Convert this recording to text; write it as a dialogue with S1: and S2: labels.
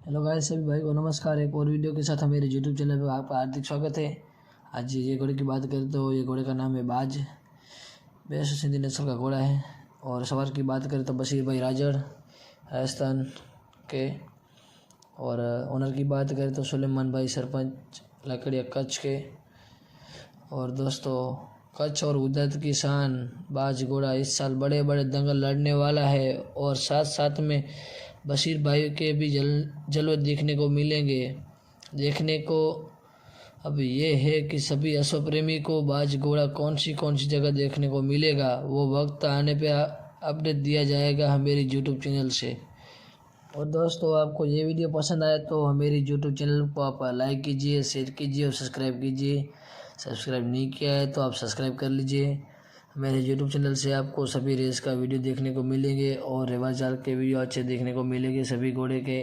S1: Hello guys, सभी भाई को नमस्कार। एक और वीडियो के साथ मेरे यूट्यूब चैनल पर आपका हार्दिक स्वागत है। आज ये घोड़े की बात करें तो ये घोड़े का नाम है बाज। बेस्ट सिंधी नस्ल का घोड़ा है। और सवार की बात करें तो बशीर भाई राजड़ राजस्थान के। और ओनर की बात करें तो सुलेमान भाई सरपंच लकड़िया कच्छ के। और दोस्तों, कच्छ और उदत की शान बाज घोड़ा इस साल बड़े बड़े दंगल लड़ने वाला है। और साथ साथ में बशीर भाई के भी जलवे देखने को मिलेंगे। देखने को अब ये है कि सभी अश्व प्रेमी को बाज घोड़ा कौन सी जगह देखने को मिलेगा, वो वक्त आने पे अपडेट दिया जाएगा हमारी यूट्यूब चैनल से। और दोस्तों, आपको ये वीडियो पसंद आए तो हमारी यूट्यूब चैनल को आप लाइक कीजिए, शेयर कीजिए और सब्सक्राइब कीजिए। सब्सक्राइब नहीं किया है तो आप सब्सक्राइब कर लीजिए। मेरे यूट्यूब चैनल से आपको सभी रेस का वीडियो देखने को मिलेंगे और रिवाज चाल के वीडियो अच्छे देखने को मिलेंगे सभी घोड़े के।